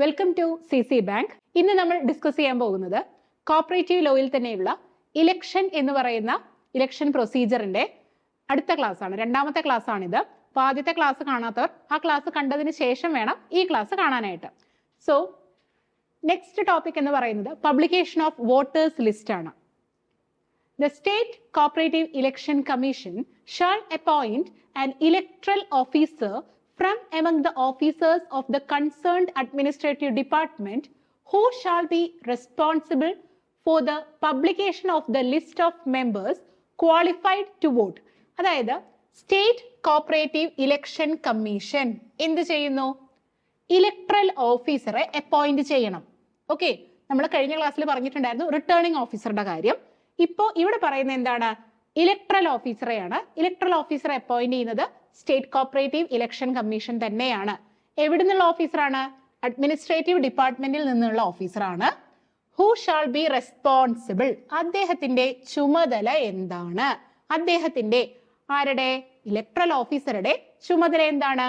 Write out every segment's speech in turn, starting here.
Welcome to CC bank. ഇന്ന് നമ്മൾ discuss ചെയ്യാൻ പോകുന്നത് കോപ്പറേറ്റീവ് ലോയിൽ തന്നെയുള്ള ഇലക്ഷൻ എന്ന് പറയുന്ന ഇലക്ഷൻ പ്രൊസീജിയറിന്റെ അടുത്ത ക്ലാസ് ആണ്. രണ്ടാമത്തെ ക്ലാസ് ആണിത്. അപ്പോൾ ആദ്യത്തെ ക്ലാസ് കാണാത്തവർ ആ ക്ലാസ് കണ്ടതിന് ശേഷം വേണം ഈ ക്ലാസ് കാണാനായിട്ട്. സോ നെക്സ്റ്റ് ടോപ്പിക് എന്ന് പറയുന്നത് പബ്ലിക്കേഷൻ ഓഫ് വോട്ടേഴ്സ് ലിസ്റ്റ് ആണ്. The State Cooperative Election Commission shall appoint an electoral officer from among the officers of the concerned administrative department who shall be responsible for the publication of the list of members qualified to vote. അതായത് state cooperative election commission എന്ത് ചെയ്യുന്നു? Electoral ഓഫീസറെ appoint ചെയ്യണം. Okay, നമ്മൾ കഴിഞ്ഞ ക്ലാസ്സിൽ പറഞ്ഞിട്ടുണ്ടായിരുന്നു returning ഓഫീസറുടെ കാര്യം. ഇപ്പോ ഇവിടെ പറയുന്നത് എന്താണ്? ഇലക്ട്രൽ ഓഫീസറെയാണ്. ഇലക്ട്രൽ ഓഫീസറെ അപ്പോയിന്റ് ചെയ്യുന്നത് സ്റ്റേറ്റ് കോപ്പറേറ്റീവ് ഇലക്ഷൻ കമ്മീഷൻ തന്നെയാണ്. എവിടെ നിന്നുള്ള ഓഫീസറാണ്? അഡ്മിനിസ്ട്രേറ്റീവ് ഡിപ്പാർട്ട്മെന്റിൽ നിന്നുള്ള ഓഫീസറാണ്. ഹൂ ഷാൾ ബി റെസ്പോൺസിബിൾ, അദ്ദേഹത്തിന്റെ ചുമതല എന്താണ്? അദ്ദേഹത്തിന്റെ ആരുടെ? ഇലക്ട്രൽ ഓഫീസറുടെ ചുമതല എന്താണ്?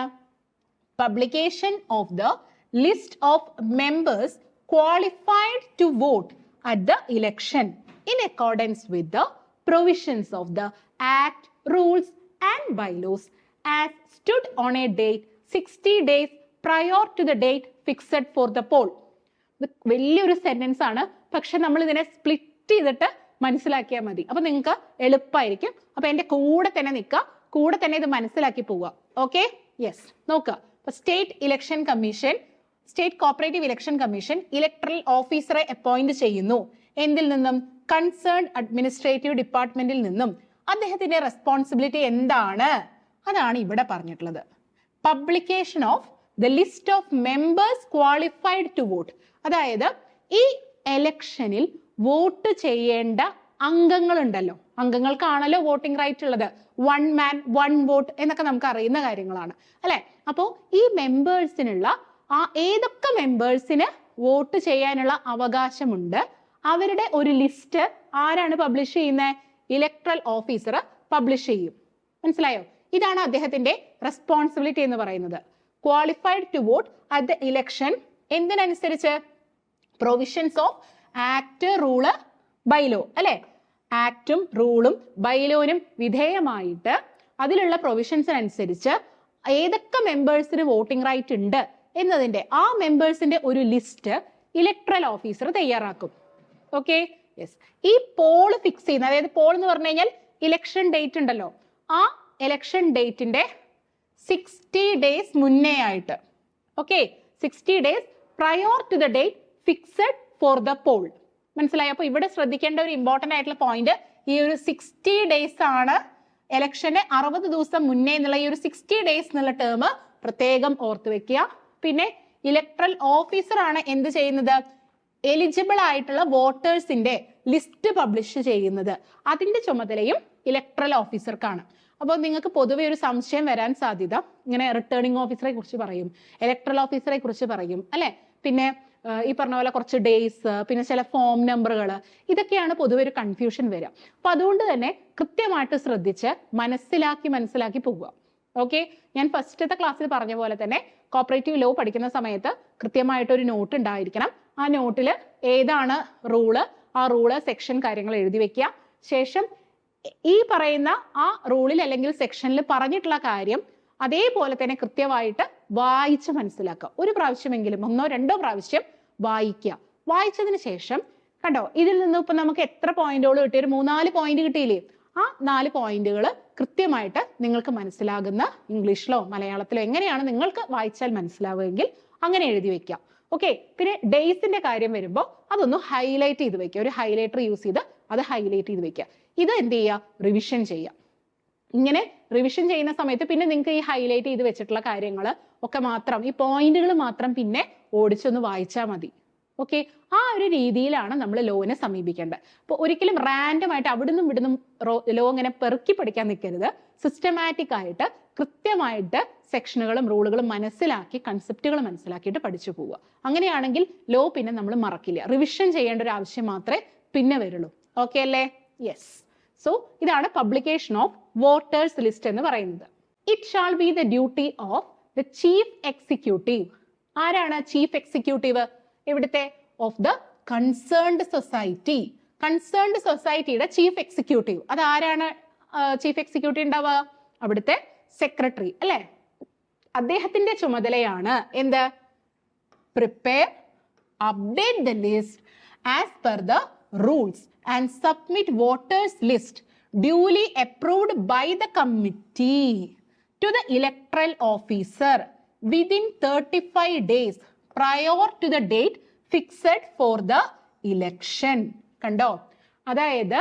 Publication of the list of members qualified to vote at the election in accordance with the provisions of the Act, rules and bylaws as stood on a date 60 days prior to the date fixed for the poll. ഇത് വലിയൊരു sentence ആണ്, പക്ഷെ നമ്മൾ ഇതിനെ split ചെയ്തിട്ട് മനസ്സിലാക്കിയാൽ മതി. അപ്പൊ നിങ്ങൾക്ക് എളുപ്പമായിരിക്കും. അപ്പൊ എന്റെ കൂടെ തന്നെ നിൽക്കുക, കൂടെ തന്നെ ഇത് മനസ്സിലാക്കി പോവുക. ഓക്കെ, യെസ്, നോക്കുക. അപ്പൊ state cooperative election commission electoral ഓഫീസറെ അപ്പോയിന്റ് ചെയ്യുന്നു. എന്തിൽ നിന്നും? കൺസേൺഡ് അഡ്മിനിസ്ട്രേറ്റീവ് ഡിപ്പാർട്ട്മെന്റിൽ നിന്നും. അദ്ദേഹത്തിന്റെ റെസ്പോൺസിബിലിറ്റി എന്താണ്? അതാണ് ഇവിടെ പറഞ്ഞിട്ടുള്ളത്. Publication of the list of members qualified to vote. അതായത് ഈ എലക്ഷനിൽ വോട്ട് ചെയ്യേണ്ട അംഗങ്ങളുണ്ടല്ലോ, അംഗങ്ങൾക്കാണല്ലോ വോട്ടിംഗ് റൈറ്റ് ഉള്ളത്. 1 man 1 vote എന്നൊക്കെ നമുക്ക് അറിയുന്ന കാര്യങ്ങളാണ് അല്ലെ. അപ്പോ ഈ മെമ്പേഴ്സിനുള്ള ഏതൊക്കെ മെമ്പേഴ്സിന് വോട്ട് ചെയ്യാനുള്ള അവകാശമുണ്ട്, അവരുടെ ഒരു ലിസ്റ്റ് ആരാണ് പബ്ലിഷ് ചെയ്യുന്നത്? ഇലക്ട്രൽ ഓഫീസർ പബ്ലിഷ് ചെയ്യും. മനസ്സിലായോ? ഇതാണ് അദ്ദേഹത്തിന്റെ റെസ്പോൺസിബിലിറ്റി എന്ന് പറയുന്നത്. Qualified to vote at the election എന്തിനനുസരിച്ച്? Provisions of act, rule, bylaw അല്ലെ. ആക്ടും റൂളും ബൈലോനും വിധേയമായിട്ട് അതിലുള്ള പ്രൊവിഷൻസിനനുസരിച്ച് ഏതൊക്കെ മെമ്പേഴ്സിന് വോട്ടിംഗ് റൈറ്റ് ഉണ്ട് എന്നതിന്റെ ആ മെമ്പേഴ്സിന്റെ ഒരു ലിസ്റ്റ് ഇലക്ട്രൽ ഓഫീസർ തയ്യാറാക്കും. Okay, yes. ഈ പോൾ ഫിക്സ് ചെയ്യുന്ന, അതായത് പോൾ എന്ന് പറഞ്ഞു കഴിഞ്ഞാൽ ഇലക്ഷൻ ഡേറ്റ് ഉണ്ടല്ലോ, ആ ഇലക്ഷൻ ഡേറ്റിന്റെ 60 days മുന്നേ ആയിട്ട്, okay, 60 days prior to the date fixed for the poll. മനസ്സിലായോ? അപ്പൊ ഇവിടെ ശ്രദ്ധിക്കേണ്ട ഒരു ഇമ്പോർട്ടന്റ് ആയിട്ടുള്ള പോയിന്റ്, ഈ ഒരു 60 days ആണ് ഇലക്ഷന് 60 ദിവസം മുന്നേ എന്നുള്ള ഈ ഒരു 60 days എന്നുള്ള ടേം പ്രത്യേകം ഓർത്തു വെക്കുക. പിന്നെ ഇലക്ട്രൽ ഓഫീസർ ആണ് എന്ത് ചെയ്യുന്നത്? എലിജിബിൾ ആയിട്ടുള്ള വോട്ടേഴ്സിന്റെ ലിസ്റ്റ് പബ്ലിഷ് ചെയ്യുന്നത്. അതിന്റെ ചുമതലയും ഇലക്ട്രൽ ഓഫീസർക്കാണ്. അപ്പോൾ നിങ്ങൾക്ക് പൊതുവെ ഒരു സംശയം വരാൻ സാധ്യത, ഇങ്ങനെ റിട്ടേണിംഗ് ഓഫീസറെ കുറിച്ച് പറയും, ഇലക്ട്രൽ ഓഫീസറെ കുറിച്ച് പറയും അല്ലെ, പിന്നെ ഈ പറഞ്ഞ പോലെ കുറച്ച് ഡേയ്സ്, പിന്നെ ചില ഫോം നമ്പറുകൾ, ഇതൊക്കെയാണ് പൊതുവെ ഒരു കൺഫ്യൂഷൻ വരിക. അപ്പൊ അതുകൊണ്ട് തന്നെ കൃത്യമായിട്ട് ശ്രദ്ധിച്ച് മനസ്സിലാക്കി പോവുക. ഓക്കെ, ഞാൻ ഫസ്റ്റത്തെ ക്ലാസ്സിൽ പറഞ്ഞ പോലെ തന്നെ കോപ്പറേറ്റീവ് ലോ പഠിക്കുന്ന സമയത്ത് കൃത്യമായിട്ടൊരു നോട്ട് ഉണ്ടായിരിക്കണം. ആ നോട്ടിൽ ഏതാണ് റൂള്, ആ റൂള്, സെക്ഷൻ, കാര്യങ്ങൾ എഴുതി വെക്കുക. ശേഷം ഈ പറയുന്ന ആ റൂളിൽ അല്ലെങ്കിൽ സെക്ഷനിൽ പറഞ്ഞിട്ടുള്ള കാര്യം അതേപോലെ തന്നെ കൃത്യമായിട്ട് വായിച്ച് മനസ്സിലാക്കുക. ഒരു പ്രാവശ്യമെങ്കിലും 1 or 2 പ്രാവശ്യം വായിക്കുക. വായിച്ചതിന് ശേഷം കണ്ടോ, ഇതിൽ നിന്ന് ഇപ്പൊ നമുക്ക് എത്ര പോയിന്റുകൾ കിട്ടി? ഒരു 3-4 പോയിന്റ് കിട്ടിയില്ലേ? ആ 4 പോയിന്റുകൾ കൃത്യമായിട്ട് നിങ്ങൾക്ക് മനസ്സിലാകുന്ന ഇംഗ്ലീഷിലോ മലയാളത്തിലോ എങ്ങനെയാണ് നിങ്ങൾക്ക് വായിച്ചാൽ മനസ്സിലാവുമെങ്കിൽ അങ്ങനെ എഴുതി വെക്കുക. ഓക്കെ, പിന്നെ ഡേയ്സിന്റെ കാര്യം വരുമ്പോൾ അതൊന്ന് ഹൈലൈറ്റ് ചെയ്ത് വെക്കുക. ഒരു ഹൈലൈറ്റർ യൂസ് ചെയ്ത് അത് ഹൈലൈറ്റ് ചെയ്ത് വെക്കുക. ഇത് എന്ത് ചെയ്യുക? റിവിഷൻ ചെയ്യുക. ഇങ്ങനെ റിവിഷൻ ചെയ്യുന്ന സമയത്ത് പിന്നെ നിങ്ങൾക്ക് ഈ ഹൈലൈറ്റ് ചെയ്ത് വെച്ചിട്ടുള്ള കാര്യങ്ങൾ ഒക്കെ മാത്രം, ഈ പോയിന്റുകൾ മാത്രം പിന്നെ ഓടിച്ചൊന്ന് വായിച്ചാൽ മതി. ഓക്കെ, ആ ഒരു രീതിയിലാണ് നമ്മൾ ലോനെ സമീപിക്കേണ്ടത്. അപ്പോൾ ഒരിക്കലും റാൻഡം ആയിട്ട് അവിടുന്നും ഇവിടുന്നും ലോ ഇങ്ങനെ പെറുക്കി പഠിക്കാൻ നിൽക്കരുത്. സിസ്റ്റമാറ്റിക് ആയിട്ട് കൃത്യമായിട്ട് സെക്ഷനുകളും റൂളുകളും മനസ്സിലാക്കി, കൺസെപ്റ്റുകൾ മനസ്സിലാക്കിയിട്ട് പഠിച്ചു പോവുക. അങ്ങനെയാണെങ്കിൽ ലോ പിന്നെ നമ്മൾ മറക്കില്ല. റിവിഷൻ ചെയ്യേണ്ട ഒരു ആവശ്യം മാത്രമേ പിന്നെ വരുള്ളൂ. ഓക്കെ അല്ലേ? യെസ്. സോ ഇതാണ് പബ്ലിക്കേഷൻ ഓഫ് വോട്ടേഴ്സ് ലിസ്റ്റ് എന്ന് പറയുന്നത്. It shall be the duty of the chief executive. ആരാണ് ചീഫ് എക്സിക്യൂട്ടീവ്? ഇവിടുത്തെ of the concerned society. Concerned സൊസൈറ്റിയുടെ ചീഫ് എക്സിക്യൂട്ടീവ്. അത് ആരാണ് ചീഫ് എക്സിക്യൂട്ടീവ് ഉണ്ടാവുക? അവിടുത്തെ സെക്രട്ടറി അല്ലെ? അദ്ദേഹത്തിന്റെ ചുമതലയാണ് എന്ത്? Prepare, update the list as per the rules and submit voters list duly approved by the committee to the electoral officer within 35 days prior to the date fixed for the election. കണ്ടോ? അതായത്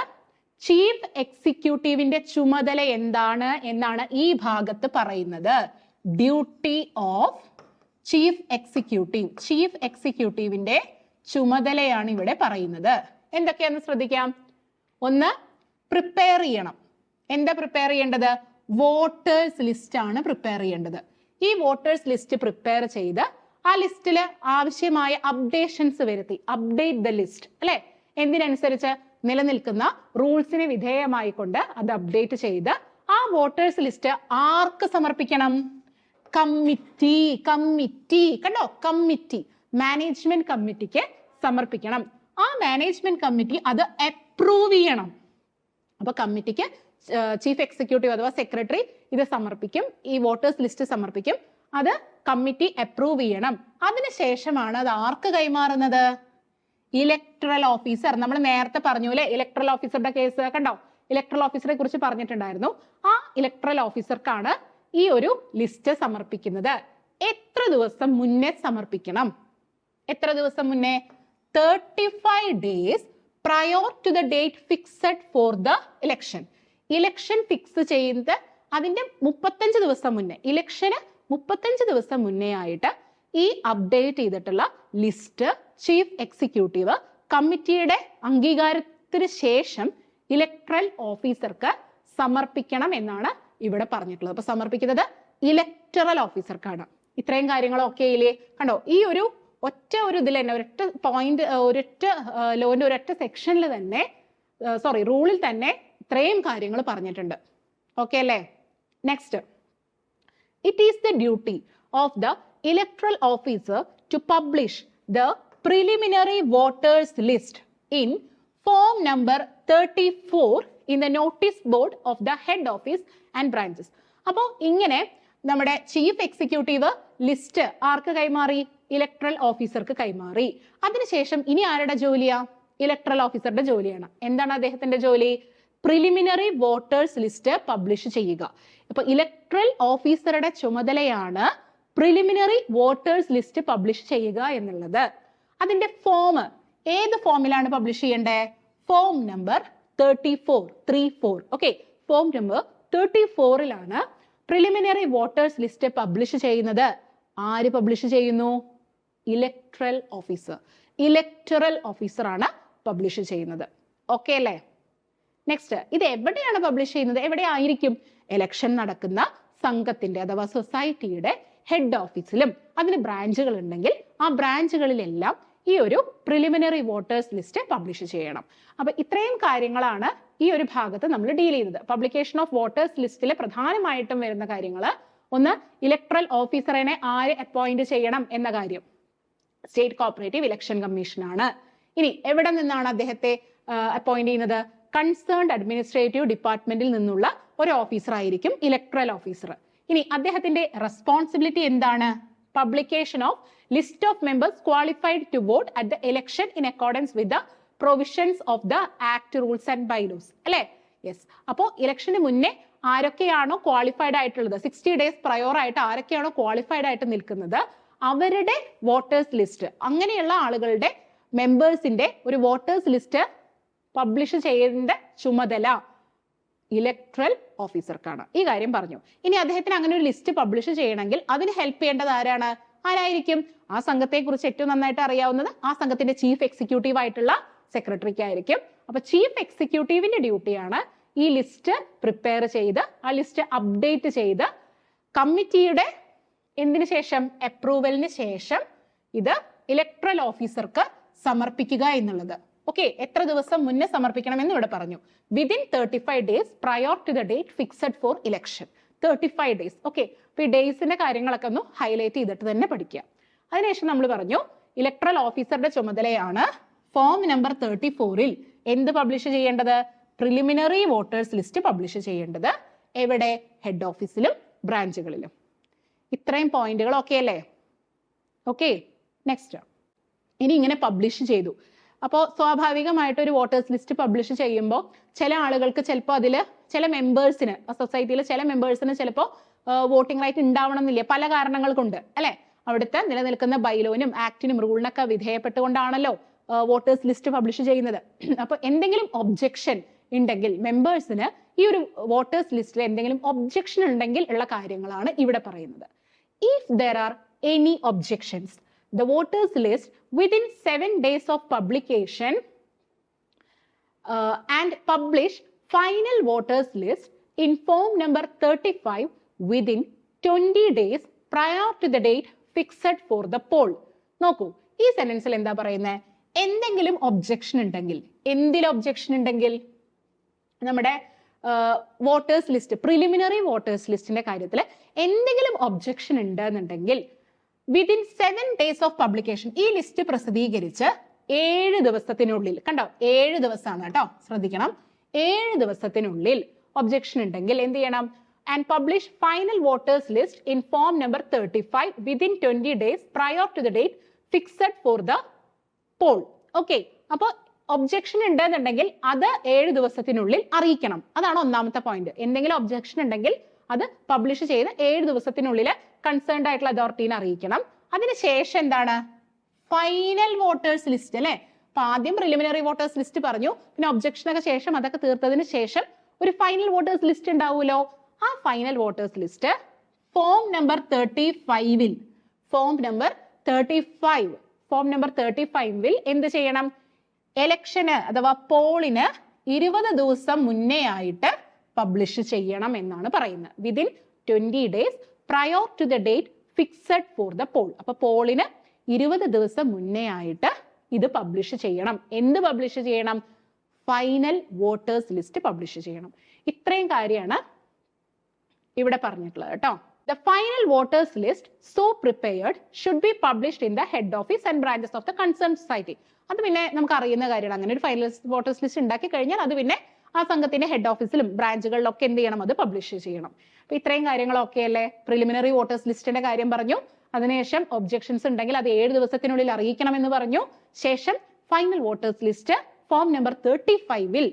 chief എക്സിക്യൂട്ടീവിന്റെ ചുമതല എന്താണ് എന്നാണ് ഈ ഭാഗത്ത് പറയുന്നത്. Duty of chief executive. Chief എക്സിക്യൂട്ടീവിന്റെ ചുമതലയാണ് ഇവിടെ പറയുന്നത്. എന്തൊക്കെയാന്ന് ശ്രദ്ധിക്കാം. ഒന്ന്, പ്രിപ്പയർ ചെയ്യണം. എന്താ പ്രിപ്പയർ ചെയ്യേണ്ടത്? വോട്ടേഴ്സ് ലിസ്റ്റ് ആണ് പ്രിപ്പയർ ചെയ്യേണ്ടത്. ഈ വോട്ടേഴ്സ് ലിസ്റ്റ് പ്രിപ്പയർ ചെയ്ത് ആ ലിസ്റ്റിൽ ആവശ്യമായ അപ്ഡേഷൻസ് വരുത്തി, അപ്ഡേറ്റ് ദ ലിസ്റ്റ് അല്ലെ? എന്തിനനുസരിച്ച്? നിലനിൽക്കുന്ന റൂൾസിന് വിധേയമായിക്കൊണ്ട് അത് അപ്ഡേറ്റ് ചെയ്ത് ആ വോട്ടേഴ്സ് ലിസ്റ്റ് ആർക്ക് സമർപ്പിക്കണം? കമ്മിറ്റി. കമ്മിറ്റി കണ്ടോ? കമ്മിറ്റി, മാനേജ്മെന്റ് കമ്മിറ്റിക്ക് സമർപ്പിക്കണം. ആ മാനേജ്മെന്റ് കമ്മിറ്റി അത് അപ്രൂവ് ചെയ്യണം. അപ്പൊ കമ്മിറ്റിക്ക് ചീഫ് എക്സിക്യൂട്ടീവ് അഥവാ സെക്രട്ടറി ഇത് സമർപ്പിക്കും, ഈ വോട്ടേഴ്സ് ലിസ്റ്റ് സമർപ്പിക്കും. അത് കമ്മിറ്റി അപ്രൂവ് ചെയ്യണം. അതിനുശേഷമാണ് അത് ആർക്ക് കൈമാറുന്നത്? Electoral officer. നമ്മൾ നേരത്തെ പറഞ്ഞു അല്ലെ, ഇലക്ടറൽ ഓഫീസറുടെ കേസ് കണ്ടോ? ഇലക്ടറൽ ഓഫീസറെ കുറിച്ച് പറഞ്ഞിട്ടുണ്ടായിരുന്നു. ആ ഇലക്ടറൽ ഓഫീസർക്കാണ് ഈ ഒരു ലിസ്റ്റ് സമർപ്പിക്കുന്നത്. എത്ര ദിവസം മുന്നേ സമർപ്പിക്കണം? എത്ര ദിവസം മുന്നേ? 35 days prior to the date fixed for the election. Election fix ചെയ്യുന്നത് അതിന്റെ 35 ദിവസം മുന്നേ, ഇലക്ഷന് 35 ദിവസം മുന്നേ ആയിട്ട് ഈ അപ്ഡേറ്റ് ചെയ്തിട്ടുള്ള ലിസ്റ്റ് ചീഫ് എക്സിക്യൂട്ടീവ് കമ്മിറ്റിയുടെ അംഗീകാരത്തിന് ശേഷം ഇലക്ടറൽ ഓഫീസർക്ക് സമർപ്പിക്കണം എന്നാണ് ഇവിടെ പറഞ്ഞിട്ടുള്ളത്. അപ്പൊ സമർപ്പിക്കുന്നത് ഇലക്ടറൽ ഓഫീസർക്കാണ്. ഇത്രയും കാര്യങ്ങളൊക്കെ ഇല്ലേ? കണ്ടോ? ഈ ഒരു ഒറ്റ ഒരു ഇതിൽ തന്നെ, ഒരൊറ്റ പോയിന്റ്, ഒരൊറ്റ ലോന്റെ ഒരൊറ്റ സെക്ഷനിൽ തന്നെ, റൂളിൽ തന്നെ ഇത്രയും കാര്യങ്ങൾ പറഞ്ഞിട്ടുണ്ട്. ഓക്കെ അല്ലേ? Next, it is the duty of the electoral officer to publish the preliminary voters list in form number 34 in the notice board of the head office and branches. അപ്പോൾ ഇങ്ങനെ നമ്മുടെ ചീഫ് എക്സിക്യൂട്ടീവ് ലിസ്റ്റ് ആർക്ക് കൈമാറി? Electoral ഓഫീസർക്ക് കൈമാറി. അതിനുശേഷം ഇനി ആരുടെ ജോലിയാ? ഇലക്ടറൽ ഓഫീസറുടെ ജോലിയാണ്. എന്താണ് അദ്ദേഹത്തിന്റെ ജോലി? പ്രിലിമിനറി വോട്ടേഴ്സ് ലിസ്റ്റ് പബ്ലിഷ് ചെയ്യുക. അപ്പൊ ഇലക്ടറൽ ഓഫീസറുടെ ചുമതലയാണ് പ്രിലിമിനറി വോട്ടേഴ്സ് ലിസ്റ്റ് പബ്ലിഷ് ചെയ്യുക എന്നുള്ളത്. അതിന്റെ ഫോം ഏത് ഫോമിലാണ് പബ്ലിഷ് ചെയ്യേണ്ടത്? Form number 34. Okay, form number 34ലാണ് പ്രിലിമിനറി വോട്ടേഴ്സ് ലിസ്റ്റ് പബ്ലിഷ് ചെയ്യുന്നത്. ആര് പബ്ലിഷ് ചെയ്യുന്നു? Electoral officer. ഇലക്ടറൽ ഓഫീസർ ആണ് പബ്ലിഷ് ചെയ്യുന്നത്. ഓക്കെ അല്ലേ? നെക്സ്റ്റ്, ഇത് എവിടെയാണ് പബ്ലിഷ് ചെയ്യുന്നത്? എവിടെ ആയിരിക്കും? ഇലക്ഷൻ നടക്കുന്ന സംഘത്തിന്റെ അഥവാ സൊസൈറ്റിയുടെ ഹെഡ് ഓഫീസിലും അതിന് ബ്രാഞ്ചുകൾ ഉണ്ടെങ്കിൽ ആ ബ്രാഞ്ചുകളിലെല്ലാം ഈ ഒരു പ്രിലിമിനറി വോട്ടേഴ്സ് ലിസ്റ്റ് പബ്ലിഷ് ചെയ്യണം. അപ്പൊ ഇത്രയും കാര്യങ്ങളാണ് ഈ ഒരു ഭാഗത്ത് നമ്മൾ ഡീൽ ചെയ്തത്. പബ്ലിക്കേഷൻ ഓഫ് വോട്ടേഴ്സ് ലിസ്റ്റിൽ പ്രധാനമായിട്ടും വരുന്ന കാര്യങ്ങൾ, ഒന്ന് ഇലക്ടറൽ ഓഫീസറിനെ ആര് അപ്പോയിന്റ് ചെയ്യണം എന്ന കാര്യം സ്റ്റേറ്റ് കോപ്പറേറ്റീവ് ഇലക്ഷൻ കമ്മീഷൻ ആണ്. ഇനി എവിടെ നിന്നാണ് അദ്ദേഹത്തെ അപ്പോയിന്റ് ചെയ്യുന്നത്? കൺസേൺഡ് അഡ്മിനിസ്ട്രേറ്റീവ് ഡിപ്പാർട്ട്മെന്റിൽ നിന്നുള്ള ഒരു ഓഫീസർ ആയിരിക്കും ഇലക്ടറൽ ഓഫീസർ. ഇനി അദ്ദേഹത്തിന്റെ റെസ്പോൺസിബിലിറ്റി എന്താണ്? Publication of list of members qualified to vote at the election in accordance with the provisions of the act rules and bylaws അല്ലെ? യെസ്. അപ്പോ ഇലക്ഷന് മുന്നേ ആരൊക്കെയാണോ ക്വാളിഫൈഡ് ആയിട്ടുള്ളത്, 60 days പ്രയോർ ആയിട്ട് ആരൊക്കെയാണോ ക്വാളിഫൈഡ് ആയിട്ട് നിൽക്കുന്നത് അവരുടെ വോട്ടേഴ്സ് ലിസ്റ്റ്, അങ്ങനെയുള്ള ആളുകളുടെ മെമ്പേഴ്സിന്റെ ഒരു വോട്ടേഴ്സ് ലിസ്റ്റ് പബ്ലിഷ് ചെയ്യേണ്ട ചുമതല ഇലക്ടറൽ ഓഫീസർക്കാണ്. ഈ കാര്യം പറഞ്ഞു. ഇനി അദ്ദേഹത്തിന് അങ്ങനെ ഒരു ലിസ്റ്റ് പബ്ലിഷ് ചെയ്യണമെങ്കിൽ അതിന് ഹെൽപ്പ് ചെയ്യേണ്ടത് ആരായിരിക്കും? ആ സംഘത്തെ കുറിച്ച് ഏറ്റവും നന്നായിട്ട് അറിയാവുന്നത് ആ സംഘത്തിന്റെ ചീഫ് എക്സിക്യൂട്ടീവ് ആയിട്ടുള്ള സെക്രട്ടറിക്ക് ആയിരിക്കും. അപ്പൊ ചീഫ് എക്സിക്യൂട്ടീവിന്റെ ഡ്യൂട്ടിയാണ് ഈ ലിസ്റ്റ് പ്രിപ്പയർ ചെയ്ത് ആ ലിസ്റ്റ് അപ്ഡേറ്റ് ചെയ്ത് കമ്മിറ്റിയുടെ എന്തിനു ശേഷം? അപ്രൂവലിന് ശേഷം ഇത് ഇലക്ടറൽ ഓഫീസർക്ക് സമർപ്പിക്കുക എന്നുള്ളത്. ഓക്കെ, എത്ര ദിവസം മുന്നേ സമർപ്പിക്കണം എന്ന് ഇവിടെ പറഞ്ഞു. Within 35 days prior to the date fixed for election. 35 days. Okay, അപ്പൊ ഈ ഡേയ്സിന്റെ കാര്യങ്ങളൊക്കെ ഒന്ന് ഹൈലൈറ്റ് ചെയ്തിട്ട് തന്നെ പഠിക്കുക. അതിനുശേഷം നമ്മൾ പറഞ്ഞു ഇലക്ട്രൽ ഓഫീസറുടെ ചുമതലയാണ് ഫോം നമ്പർ 34-ൽ എന്ത് പബ്ലിഷ് ചെയ്യേണ്ടത്? പ്രിലിമിനറി വോട്ടേഴ്സ് ലിസ്റ്റ് പബ്ലിഷ് ചെയ്യേണ്ടത്. എവിടെ? ഹെഡ് ഓഫീസിലും ബ്രാഞ്ചുകളിലും. ഇത്രയും പോയിന്റുകൾ ഓക്കെ അല്ലേ? Okay, next. ഇനി ഇങ്ങനെ പബ്ലിഷ് ചെയ്തു. അപ്പോൾ സ്വാഭാവികമായിട്ട് ഒരു വോട്ടേഴ്സ് ലിസ്റ്റ് പബ്ലിഷ് ചെയ്യുമ്പോൾ ചില ആളുകൾക്ക് ചിലപ്പോൾ അതിൽ ചില മെമ്പേഴ്സിന്, സൊസൈറ്റിയിലെ ചില മെമ്പേഴ്സിന് ചിലപ്പോൾ വോട്ടിംഗ് റൈറ്റ് ഉണ്ടാവണം എന്നില്ല, പല കാരണങ്ങൾ കൊണ്ട് അല്ലെ. അവിടുത്തെ നിലനിൽക്കുന്ന ബൈലോനും ആക്ടിനും റൂളിനൊക്കെ വിധേയപ്പെട്ടുകൊണ്ടാണല്ലോ വോട്ടേഴ്സ് ലിസ്റ്റ് പബ്ലിഷ് ചെയ്യുന്നത്. അപ്പൊ എന്തെങ്കിലും ഒബ്ജെക്ഷൻ ഉണ്ടെങ്കിൽ മെമ്പേഴ്സിന് ഈ ഒരു വോട്ടേഴ്സ് ലിസ്റ്റിൽ എന്തെങ്കിലും ഒബ്ജെക്ഷൻ ഉണ്ടെങ്കിൽ ഉള്ള കാര്യങ്ങളാണ് ഇവിടെ പറയുന്നത്. If there are any objections, the voters list within 7 days of publication and publish final voters list in form number 35 within 20 days prior to the date fixed for the poll. നോക്കൂ, ഈ സെന്റൻസിൽ എന്താ പറയുന്നത്? എന്തെങ്കിലും ഒബ്ജെക്ഷൻ ഉണ്ടെങ്കിൽ, എന്തിൽ objection ഉണ്ടെങ്കിൽ? നമ്മുടെ voters list, preliminary voters ലിസ്റ്റിന്റെ കാര്യത്തിൽ എന്തെങ്കിലും ഒബ്ജെക്ഷൻ ഉണ്ടെന്നുണ്ടെങ്കിൽ വിതിൻ 7 days ഓഫ് പബ്ലിക്കേഷൻ, ഈ ലിസ്റ്റ് പ്രസിദ്ധീകരിച്ച് 7 ദിവസത്തിനുള്ളിൽ, കണ്ടോ 7 ദിവസമാണ് കേട്ടോ, ശ്രദ്ധിക്കണം, 7 ദിവസത്തിനുള്ളിൽ ഒബ്ജെക്ഷൻ ഉണ്ടെങ്കിൽ എന്ത് ചെയ്യണം? And publish final voters list in form number 35 within 20 days prior to the date fixed for the poll. Okay, അപ്പോൾ ഒബ്ജെക്ഷൻ ഉണ്ടെന്നുണ്ടെങ്കിൽ അത് 7 ദിവസത്തിനുള്ളിൽ അറിയിക്കണം. അതാണ് ഒന്നാമത്തെ പോയിന്റ്. എന്തെങ്കിലും ഒബ്ജെക്ഷൻ ഉണ്ടെങ്കിൽ അത് പബ്ലിഷ് ചെയ്ത് 7 ദിവസത്തിനുള്ളിൽ കൺസേൺഡ് ആയിട്ടുള്ള അതോറിറ്റീനെ അറിയിക്കണം. അതിനുശേഷം എന്താണ്? ഫൈനൽ വോട്ടേഴ്സ് ലിസ്റ്റ് അല്ലെ. അപ്പൊ ആദ്യം പ്രിലിമിനറി വോട്ടേഴ്സ് ലിസ്റ്റ് പറഞ്ഞു, പിന്നെ ഒബ്ജെക്ഷനൊക്കെ ശേഷം അതൊക്കെ തീർത്തതിന് ശേഷം ഒരു ഫൈനൽ വോട്ടേഴ്സ് ലിസ്റ്റ് ഉണ്ടാവുമല്ലോ. ആ final voters list form number 35-ൽ, ഫോം നമ്പർ 35-ൽ എന്ത് ചെയ്യണം? എലക്ഷന് അഥവാ പോളിന് 20 ദിവസം മുന്നേ ആയിട്ട് പബ്ലിഷ് ചെയ്യണം എന്നാണ് പറയുന്നത്. Within 20 days prior to the date fixed for the poll. അപ്പൊ പോളിന് 20 ദിവസം മുന്നേ ആയിട്ട് ഇത് പബ്ലിഷ് ചെയ്യണം. എന്ത് പബ്ലിഷ് ചെയ്യണം? ഫൈനൽ വോട്ടേഴ്സ് ലിസ്റ്റ് പബ്ലിഷ് ചെയ്യണം. ഇത്രയും കാര്യമാണ് ഇവിടെ പറഞ്ഞിട്ടുള്ളത് കേട്ടോ. The final voters list so prepared should be published in the head office and branches of the concern society. അത് പിന്നെ നമുക്ക് അറിയുന്ന കാര്യമാണ്. അങ്ങനെ ഒരു ഫൈനൽ വോട്ടേഴ്സ് ലിസ്റ്റ് ഉണ്ടാക്കി കഴിഞ്ഞാൽ അത് പിന്നെ ആ സംഘത്തിന്റെ ഹെഡ് ഓഫീസിലും ബ്രാഞ്ചുകളിലൊക്കെ എന്ത് ചെയ്യണം? അത് പബ്ലിഷ് ചെയ്യണം. അപ്പൊ ഇത്രയും കാര്യങ്ങളൊക്കെ അല്ലേ. പ്രിലിമിനറി വോട്ടേഴ്സ് ലിസ്റ്റിന്റെ കാര്യം പറഞ്ഞു, അതിനുശേഷം ഒബ്ജെക്ഷൻസ് ഉണ്ടെങ്കിൽ അത് 7 ദിവസത്തിനുള്ളിൽ അറിയിക്കണം എന്ന് പറഞ്ഞു. ശേഷം final voters list form number 35-ൽ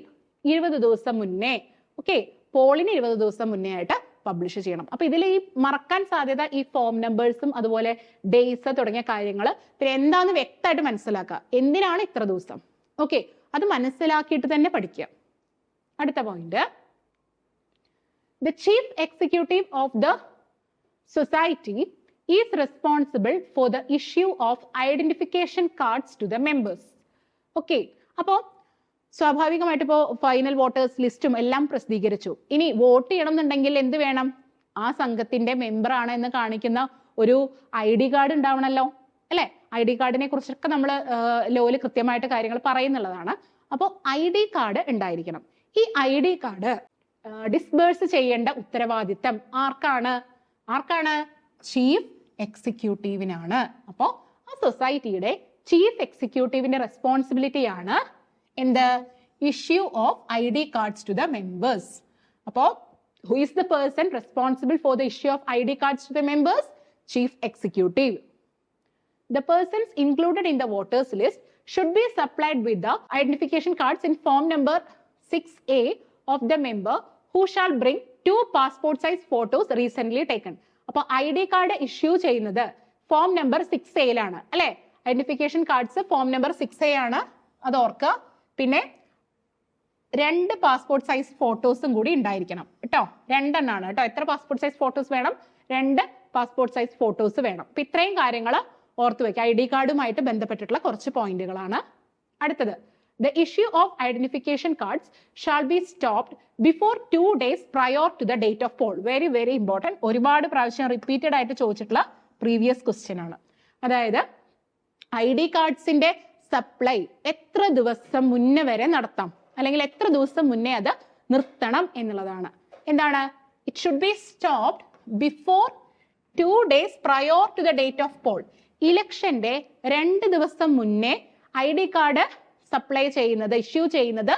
20 ദിവസം മുന്നേ, ഓക്കെ, പോളിന് 20 ദിവസം മുന്നേ ആയിട്ട് പബ്ലിഷ് ചെയ്യണം. അപ്പൊ ഇതിൽ ഈ മറക്കാൻ സാധ്യത ഈ ഫോം നമ്പേഴ്സും അതുപോലെ ഡേയ്സ് തുടങ്ങിയ കാര്യങ്ങൾ, പിന്നെ എന്താന്ന് വ്യക്തമായിട്ട് മനസ്സിലാക്കുക. എന്തിനാണ് ഇത്ര ദിവസം? ഓക്കെ, അത് മനസ്സിലാക്കിയിട്ട് തന്നെ പഠിക്കുക. അടുത്ത point, the chief executive of the society is responsible for the issue of identification cards to the members. Okay, അപ്പോൾ സ്വാഭാവികമായിട്ട് ഇപ്പോൾ ഫൈനൽ വോട്ടേഴ്സ് ലിസ്റ്റും എല്ലാം പ്രസിദ്ധീകരിച്ചു. ഇനി വോട്ട് ചെയ്യണം എന്നുണ്ടെങ്കിൽ എന്ത് വേണം? ആ സംഘത്തിന്റെ മെമ്പർ ആണ് എന്ന് കാണിക്കുന്ന ഒരു ID കാർഡ് ഉണ്ടാവണമല്ലോ അല്ലെ. ID കാർഡിനെ കുറിച്ചൊക്കെ നമ്മൾ ലോയിൽ കൃത്യമായിട്ട് കാര്യങ്ങൾ പറയുന്നുള്ളതാണ്. അപ്പോൾ ID കാർഡ് ഉണ്ടായിരിക്കണം. ഈ ID കാർഡ് ഡിസ്ബേഴ്സ് ചെയ്യേണ്ട ഉത്തരവാദിത്തം ആർക്കാണ്? ചീഫ് എക്സിക്യൂട്ടീവിനാണ്. അപ്പോൾ ആ സൊസൈറ്റിയുടെ ചീഫ് എക്സിക്യൂട്ടീവിന്റെ റെസ്പോൺസിബിലിറ്റിയാണ് എന്ത്? Issue of ID cards to the members. അപ്പോൾ who is the person responsible for the issue of ID cards to the members? Chief executive. The persons included in the voters list should be supplied with the identification cards in form number 6A of the member who shall bring 2 passport size photos recently taken. അപ്പോൾ ID card issue ചെയ്യുന്നത് form number 6A-ലാണ് അല്ലെ. Identification cards form number 6A ആണ്, അത് ഓർക്കുക. പിന്നെ 2 passport size ഫോട്ടോസും കൂടി ഉണ്ടായിരിക്കണം കേട്ടോ. 2 എണ്ണാണ് കേട്ടോ. എത്ര പാസ്പോർട്ട് സൈസ് ഫോട്ടോസ് വേണം? 2 പാസ്പോർട്ട് സൈസ് ഫോട്ടോസ് വേണം. അപ്പൊ ഇത്രയും കാര്യങ്ങൾ ഓർത്തു വെക്കുക. ID കാർഡുമായിട്ട് ബന്ധപ്പെട്ടിട്ടുള്ള കുറച്ച് പോയിന്റുകളാണ്. അടുത്തത്, the issue of identification cards shall be stopped before 2 days prior to the date of poll. Very very important. ഒരുപാട് പ്രാവശ്യം റിപ്പീറ്റഡ് ആയിട്ട് ചോദിച്ചിട്ടുള്ള പ്രീവിയസ് ക്വസ്റ്റ്യൻ ആണ്. അതായത് ID കാർഡ്സിന്റെ സപ്ലൈ എത്ര ദിവസം മുന്നേ വരെ നടത്താം, അല്ലെങ്കിൽ എത്ര ദിവസം മുന്നേ അത് നിർത്തണം എന്നുള്ളതാണ്. എന്താണ്? It should be stopped before 2 days prior to the date of poll. ഇലക്ഷന്റെ 2 ദിവസം മുന്നേ ID കാർഡ് സപ്ലൈ ചെയ്യുന്നത്, ഇഷ്യൂ ചെയ്യുന്നത്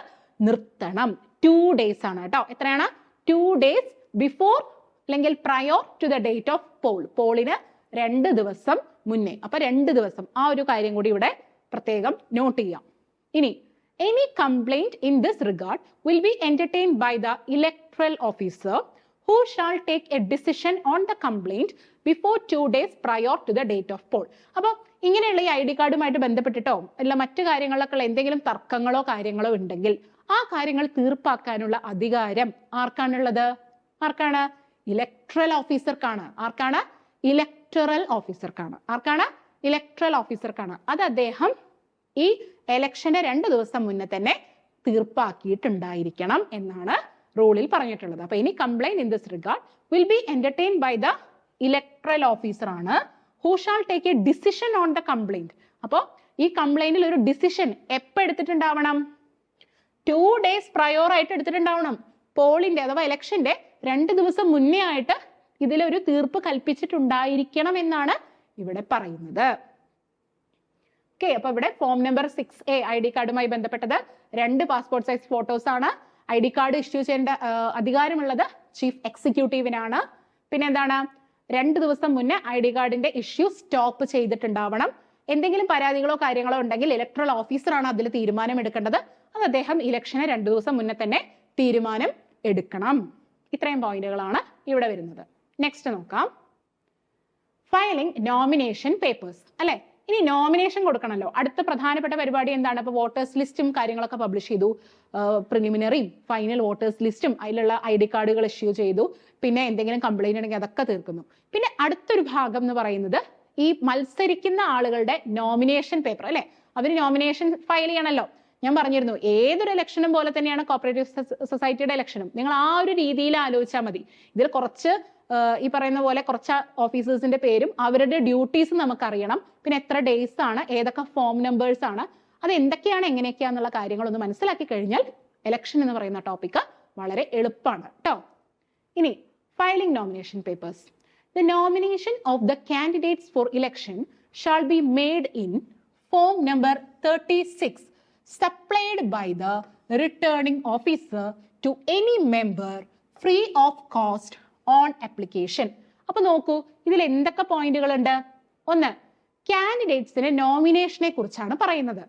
നിർത്തണം. 2 days ആണ് കേട്ടോ. എത്രയാണ്? 2 days ബിഫോർ അല്ലെങ്കിൽ prior to the date of poll. പോളിന് 2 ദിവസം മുന്നേ. അപ്പൊ 2 ദിവസം, ആ ഒരു കാര്യം കൂടി ഇവിടെ പ്രത്യേകം നോട്ട് ചെയ്യാം. ഇനി any complaint in this regard will be entertained by the electoral officer who shall take a decision on the complaint before 2 days prior to the date of poll. അപ്പോൾ ഇങ്ങനെയുള്ള ഈ ID കാർഡുമായിട്ട് ബന്ധപ്പെട്ടിട്ടോ അല്ല മറ്റു കാര്യങ്ങളിലൊക്കെ എന്തെങ്കിലും തർക്കങ്ങളോ കാര്യങ്ങളോ ഉണ്ടെങ്കിൽ ആ കാര്യങ്ങൾ തീർപ്പാക്കാനുള്ള അധികാരം ആർക്കാണുള്ളത്? ആർക്കാണ്? ഇലക്ട്രൽ ഓഫീസർക്കാണ്. ആർക്കാണ്? ഇലക്ടറൽ ഓഫീസർക്കാണ്. ആർക്കാണ്? ഇലക്ട്രൽ ഓഫീസർക്കാണ്. അത് അദ്ദേഹം ഈ എലക്ഷന്റെ 2 ദിവസം മുന്നേ തന്നെ തീർപ്പാക്കിയിട്ടുണ്ടായിരിക്കണം എന്നാണ് റൂളിൽ പറഞ്ഞിട്ടുള്ളത്. അപ്പൊ ഇനി complaint in this regard will be entertained by the electoral officer ആണ്. Who shall take a decision on the complaint. അപ്പോൾ ഈ കംപ്ലൈന്റിൽ ഒരു ഡിസിഷൻ എപ്പോൾ എടുത്തിട്ടുണ്ടാവണം? 2 days പ്രയോർ ആയിട്ട് എടുത്തിട്ടുണ്ടാവണം. പോളിന്റെ അഥവാ ഇലക്ഷന്റെ 2 ദിവസം മുന്നേ ആയിട്ട് ഇതിലൊരു തീർപ്പ് കൽപ്പിച്ചിട്ടുണ്ടായിരിക്കണം എന്നാണ് ഇവിടെ പറയുന്നത്. ഓക്കെ, അപ്പൊ ഇവിടെ ഫോം നമ്പർ 6A ID കാർഡുമായി ബന്ധപ്പെട്ടത് 2 പാസ്പോർട്ട് സൈസ് ഫോട്ടോസ് ആണ്. ID കാർഡ് ഇഷ്യൂ ചെയ്യേണ്ട അധികാരമുള്ളത് ചീഫ് എക്സിക്യൂട്ടീവിനാണ്. പിന്നെ എന്താണ്? 2 ദിവസം മുന്നേ ID കാർഡിന്റെ ഇഷ്യൂ സ്റ്റോപ്പ് ചെയ്തിട്ടുണ്ടാവണം. എന്തെങ്കിലും പരാതികളോ കാര്യങ്ങളോ ഉണ്ടെങ്കിൽ ഇലക്ട്രൽ ഓഫീസറാണ് അതിൽ തീരുമാനം എടുക്കേണ്ടത്. അത് അദ്ദേഹം ഇലക്ഷന് 2 ദിവസം മുന്നേ തന്നെ തീരുമാനം എടുക്കണം. ഇത്രയും പോയിന്റുകളാണ് ഇവിടെ വരുന്നത്. നെക്സ്റ്റ് നോക്കാം. ഫയലിംഗ് നോമിനേഷൻ പേപ്പേഴ്സ് അല്ലെ. ഇനി നോമിനേഷൻ കൊടുക്കണമല്ലോ. അടുത്ത പ്രധാനപ്പെട്ട പരിപാടി എന്താണ്? അപ്പൊ വോട്ടേഴ്സ് ലിസ്റ്റും കാര്യങ്ങളൊക്കെ പബ്ലിഷ് ചെയ്തു. പ്രിലിമിനറിയും ഫൈനൽ വോട്ടേഴ്സ് ലിസ്റ്റും അതിലുള്ള ID കാർഡുകൾ ഇഷ്യൂ ചെയ്തു. പിന്നെ എന്തെങ്കിലും കംപ്ലൈന്റ് ഉണ്ടെങ്കിൽ അതൊക്കെ തീർക്കുന്നു. പിന്നെ അടുത്തൊരു ഭാഗം എന്ന് പറയുന്നത് ഈ മത്സരിക്കുന്ന ആളുകളുടെ നോമിനേഷൻ പേപ്പർ അല്ലെ. അവര് നോമിനേഷൻ ഫയൽ ചെയ്യണമല്ലോ. ഞാൻ പറഞ്ഞിരുന്നു ഏതൊരു ഇലക്ഷനും പോലെ തന്നെയാണ് കോപ്പറേറ്റീവ് സൊസൈറ്റിയുടെ ഇലക്ഷനും. നിങ്ങൾ ആ ഒരു രീതിയിൽ ആലോചിച്ചാൽ മതി. ഇതിൽ കുറച്ച് ഈ പറയുന്ന പോലെ കുറച്ച് ഓഫീസേഴ്സിന്റെ പേരും അവരുടെ ഡ്യൂട്ടീസ് നമുക്കറിയണം. പിന്നെ എത്ര ഡേയ്സ് ആണ്, ഏതൊക്കെ ഫോം നമ്പേഴ്സ് ആണ്, അത് എന്തൊക്കെയാണ് എങ്ങനെയൊക്കെയാന്നുള്ള കാര്യങ്ങളൊന്ന് മനസ്സിലാക്കി കഴിഞ്ഞാൽ ഇലക്ഷൻ എന്ന് പറയുന്ന ടോപ്പിക് വളരെ എളുപ്പമാണ് കേട്ടോ. ഇനി filing nomination papers. The nomination of the candidates for election shall be made in form number 36 supplied by the returning officer to any member free of cost on application. അപ്പൊ നോക്കൂ, ഇതിൽ എന്തൊക്കെ പോയിന്റുകളുണ്ട്? ഒന്ന്, കാൻഡിഡേറ്റ്സിന്റെ നോമിനേഷനെ കുറിച്ചാണ് പറയുന്നത്.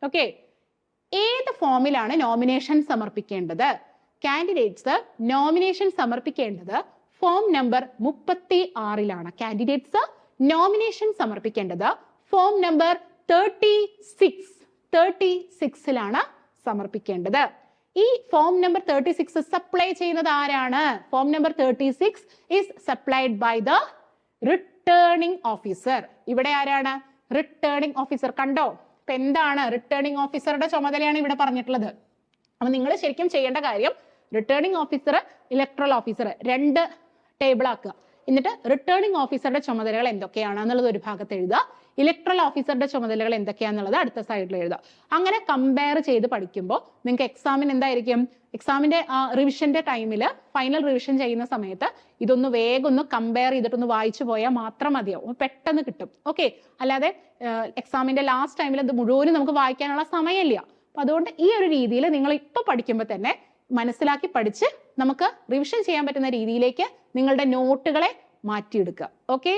ഓക്കെ, ഏത് ഫോമിലാണ് നോമിനേഷൻ സമർപ്പിക്കേണ്ടത്? കാൻഡിഡേറ്റ്സ് നോമിനേഷൻ സമർപ്പിക്കേണ്ടത് ഫോം നമ്പർ 36 കാൻഡിഡേറ്റ്സ് നോമിനേഷൻ സമർപ്പിക്കേണ്ടത് ഫോം നമ്പർ 36 സമർപ്പിക്കേണ്ടത്. ഈ ഫോം നമ്പർ 36 സപ്ലൈ ചെയ്യുന്നത് ആരാണ്? Form number 36 is supplied by the returning officer. ഇവിടെ ആരാണ്? Returning officer. കണ്ടോ, ഇപ്പൊ എന്താണ് റിട്ടേണിംഗ് ഓഫീസറുടെ ചുമതലയാണ് ഇവിടെ പറഞ്ഞിട്ടുള്ളത്. അപ്പൊ നിങ്ങൾ ശരിക്കും ചെയ്യേണ്ട കാര്യം returning officer, electoral officer 2 table ആക്കുക. എന്നിട്ട് റിട്ടേണിംഗ് ഓഫീസറുടെ ചുമതലകൾ എന്തൊക്കെയാണെന്നുള്ളത് ഒരു ഭാഗത്ത് എഴുതുക, ഇലക്ട്രൽ ഓഫീസറുടെ ചുമതലകൾ എന്തൊക്കെയാണെന്നുള്ളത് അടുത്ത സൈഡിൽ എഴുതുക. അങ്ങനെ കമ്പയർ ചെയ്ത് പഠിക്കുമ്പോൾ നിങ്ങൾക്ക് എക്സാമിന് എന്തായിരിക്കും, എക്സാമിന്റെ റിവിഷന്റെ ടൈമിൽ ഫൈനൽ റിവിഷൻ ചെയ്യുന്ന സമയത്ത് ഇതൊന്ന് വേഗം ഒന്ന് കമ്പയർ ചെയ്തിട്ടൊന്ന് വായിച്ചു പോയാൽ മാത്രം മതിയാവും, പെട്ടെന്ന് കിട്ടും. ഓക്കെ, അല്ലാതെ എക്സാമിന്റെ ലാസ്റ്റ് ടൈമിൽ ഇത് മുഴുവനും നമുക്ക് വായിക്കാനുള്ള സമയമില്ല. അപ്പൊ അതുകൊണ്ട് ഈ ഒരു രീതിയിൽ നിങ്ങൾ ഇപ്പൊ പഠിക്കുമ്പോൾ തന്നെ മനസ്സിലാക്കി പഠിച്ച് നമുക്ക് റിവിഷൻ ചെയ്യാൻ പറ്റുന്ന രീതിയിലേക്ക് നിങ്ങളുടെ നോട്ടുകളെ മാറ്റിയെടുക്കുക. Okay,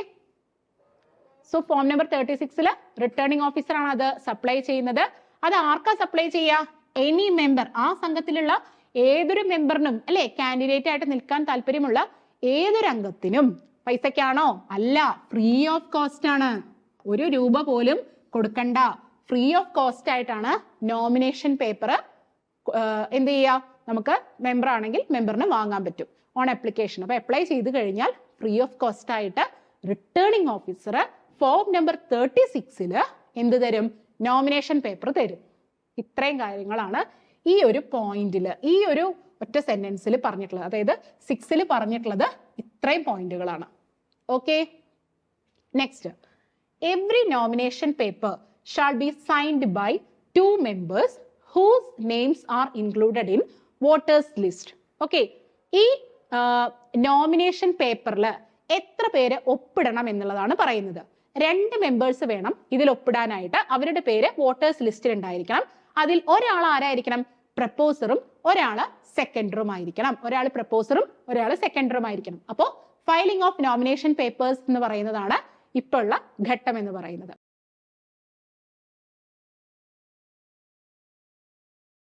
so form number 36 returning officer ആണ് അത് സപ്ലൈ ചെയ്യുന്നത്. അത് ആർക്കാ സപ്ലൈ ചെയ്യുക? എനി മെമ്പർ, ആ സംഘത്തിലുള്ള ഏതൊരു മെമ്പറിനും അല്ലെ, കാൻഡിഡേറ്റ് ആയിട്ട് നിൽക്കാൻ താല്പര്യമുള്ള ഏതൊരു അംഗത്തിനും. പൈസക്കാണോ? അല്ല, ഫ്രീ ഓഫ് കോസ്റ്റ് ആണ്. 1 രൂപ പോലും കൊടുക്കണ്ട, ഫ്രീ ഓഫ് കോസ്റ്റ് ആയിട്ടാണ് നോമിനേഷൻ പേപ്പർ എന്ത് ചെയ്യുക, നമുക്ക് മെമ്പർ ആണെങ്കിൽ മെമ്പറിന് വാങ്ങാൻ പറ്റും ഓൺ അപ്ലിക്കേഷൻ. അപ്പൊ അപ്ലൈ ചെയ്ത് കഴിഞ്ഞാൽ ഫ്രീ ഓഫ് കോസ്റ്റ് ആയിട്ട് റിട്ടേണിംഗ് ഓഫീസർ ഫോം നമ്പർ 36 എന്ത് തരും? നോമിനേഷൻ പേപ്പർ തരും. ഇത്രയും കാര്യങ്ങളാണ് ഈ ഒരു പോയിന്റിൽ, ഈ ഒരു ഒറ്റ സെന്റൻസിൽ പറഞ്ഞിട്ടുള്ളത്. അതായത് 6 പറഞ്ഞിട്ടുള്ളത് ഇത്രയും പോയിന്റുകളാണ്. Okay, next, every nomination paper shall be signed by 2 members whose names are included in voters list. Okay, ഈ നോമിനേഷൻ പേപ്പറിൽ എത്ര പേര് ഒപ്പിടണം എന്നുള്ളതാണ് പറയുന്നത്. 2 മെമ്പേഴ്സ് വേണം ഇതിൽ ഒപ്പിടാനായിട്ട്. അവരുടെ പേര് വോട്ടേഴ്സ് ലിസ്റ്റിൽ ഉണ്ടായിരിക്കണം. അതിൽ ഒരാൾ ആരായിരിക്കണം? പ്രപ്പോസറും ഒരാള് സെക്കൻഡറും ആയിരിക്കണം. ഒരാൾ പ്രപ്പോസറും ഒരാൾ സെക്കൻഡറും ആയിരിക്കണം. അപ്പോൾ ഫയലിംഗ് ഓഫ് നോമിനേഷൻ പേപ്പേഴ്സ് എന്ന് പറയുന്നതാണ് ഇപ്പോൾ ഉള്ള ഘട്ടം എന്ന് പറയുന്നത്.